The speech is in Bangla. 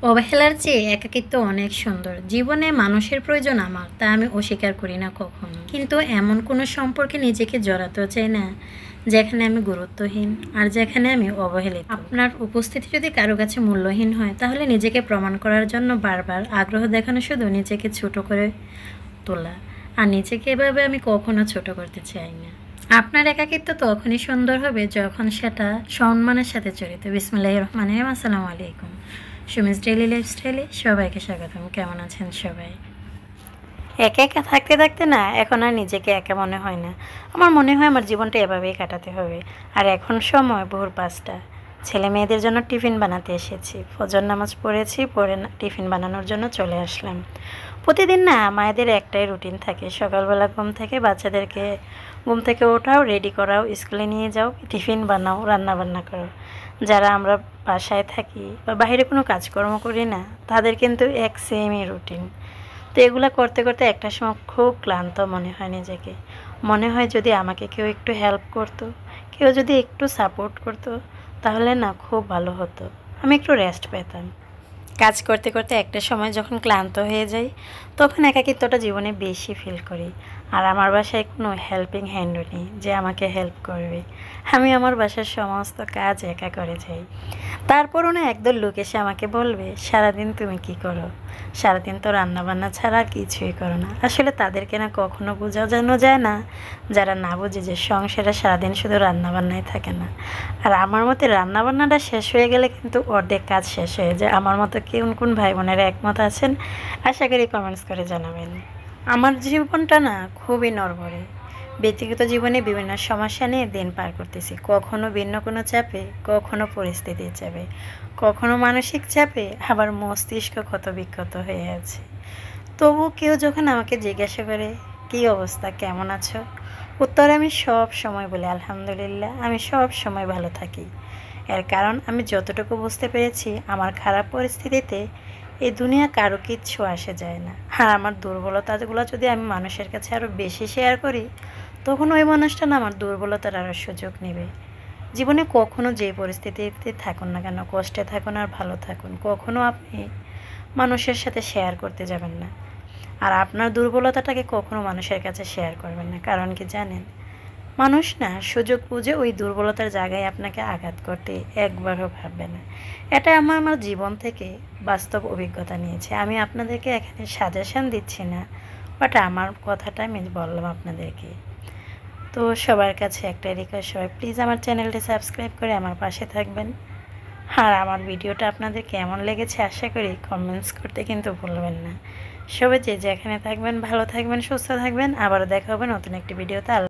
অবহেলার চেয়ে একাকিত্ব অনেক সুন্দর। জীবনে মানুষের প্রয়োজন আমার, তা আমি অস্বীকার করি না কখনো। কিন্তু এমন কোনো সম্পর্কে নিজেকে জড়াতেও চাই না যেখানে আমি গুরুত্বহীন আর যেখানে আমি অবহেলিত। আপনার উপস্থিতি যদি কারো কাছে মূল্যহীন হয়, তাহলে নিজেকে প্রমাণ করার জন্য বারবার আগ্রহ দেখানো শুধু নিজেকে ছোট করে তোলা। আর নিজেকে এভাবে আমি কখনো ছোট করতে চাই না। আপনার একাকিত্ব তখনই সুন্দর হবে যখন সেটা সম্মানের সাথে জড়িত। বিসমিল্লাহির রহমানির রহিম। আসসালামু আলাইকুম। সুমিস ডেইলি লাইফস্টাইলে সবাইকে স্বাগতম। কেমন আছেন সবাই? একা একা থাকতে থাকতে না এখন আর নিজেকে একা মনে হয় না। আমার মনে হয় আমার জীবনটা এভাবেই কাটাতে হবে। আর এখন সময় ভোর ৫টা। ছেলে মেয়েদের জন্য টিফিন বানাতে এসেছি। ফজর নামাজ পড়েছি, পড়ে টিফিন বানানোর জন্য চলে আসলাম। প্রতিদিন না মায়েদের একটাই রুটিন থাকে, সকালবেলা বাচ্চাদেরকে ঘুম থেকে ওঠাও, রেডি করাও, স্কুলে নিয়ে যাও, টিফিন বানাও, রান্না বান্না করো। যারা আমরা বাসায় থাকি বা বাইরে কোনো কাজকর্ম করি না, তাদের কিন্তু এক সেমই রুটিন। তো এগুলো করতে করতে একটা সময় খুব ক্লান্ত মনে হয় নিজেকে। মনে হয় যদি আমাকে কেউ একটু হেল্প করতো, কেউ যদি একটু সাপোর্ট করতো, তাহলে না খুব ভালো হতো, আমি একটু রেস্ট পেতাম। কাজ করতে করতে একটা সময় যখন ক্লান্ত হয়ে যাই, তখন একাকিত্বটা জীবনে বেশি ফিল করি। আর আমার বাসায় কোনো হেল্পিং হ্যান্ডও নেই যে আমাকে হেল্প করবে। আমি আমার বাসার সমস্ত কাজ একা করে যাই। তারপরও না একদল লোক এসে আমাকে বলবে, সারাদিন তুমি কি করো? সারাদিন তো রান্নাবান্না ছাড়া আর কিছুই করো না। আসলে তাদেরকে না কখনো বোঝানো যায় না, যারা না বোঝে যে সংসারে সারাদিন শুধু রান্নাবান্নাই থাকে না। আর আমার মতে রান্নাবান্নাটা শেষ হয়ে গেলে কিন্তু অর্ধেক কাজ শেষ হয়ে যায়। আমার মতো কোন ভাই বোনেরা একমত আছেন? আশা করি কমেন্টস করে জানাবেন। আমার জীবনটা না খুবই নড়বড়ে। ব্যক্তিগত জীবনে বিভিন্ন সমস্যা নিয়ে দিন পার করতেছি। কখনো ভিন্ন কোনো চাপে, কখনো পরিস্থিতির চাপে, কখনো মানসিক চাপে, আবার মস্তিষ্ক ক্ষতবিক্ষত হয়ে আছে। তবু কেউ যখন আমাকে জিজ্ঞাসা করে, কী অবস্থা, কেমন আছো? উত্তরে আমি সব সময় বলি, আলহামদুলিল্লাহ, আমি সব সময় ভালো থাকি। এর কারণ আমি যতটুকু বুঝতে পেরেছি, আমার খারাপ পরিস্থিতিতে এই দুনিয়া কারো কিচ্ছু আসে যায় না। আর আমার দুর্বলতাগুলো যদি আমি মানুষের কাছে আরও বেশি শেয়ার করি, তখন ওই মানুষটা না আমার দুর্বলতার আরও সুযোগ নেবে। জীবনে কখনো যে পরিস্থিতিতে থাকুন না কেন, কষ্টে থাকুন আর ভালো থাকুন, কখনো আপনি মানুষের সাথে শেয়ার করতে যাবেন না। আর আপনার দুর্বলতাটাকে কখনো মানুষের কাছে শেয়ার করবেন না। কারণ কি জানেন, মানুষ না সুযোগ বুঝে ওই দুর্বলতার জায়গায় আপনাকে আঘাত করতে একবারও ভাববে না। এটা আমার জীবন থেকে বাস্তব অভিজ্ঞতা নিয়েছে। আমি আপনাদেরকে এখানে সাজেশন দিচ্ছি না, বাট আমার কথাটা আমি বললাম আপনাদেরকে। তো সবার কাছে একটা রিকোয়েস্ট, সবাই প্লিজ আমার চ্যানেলটি সাবস্ক্রাইব করে আমার পাশে থাকবেন। আর আমার ভিডিওটা আপনাদের কেমন লেগেছে আশা করি কমেন্টস করতে কিন্তু ভুলবেন না। সবাই যে যেখানে থাকবেন ভালো থাকবেন, সুস্থ থাকবেন। আবারও দেখা হবে নতুন একটি ভিডিওতে।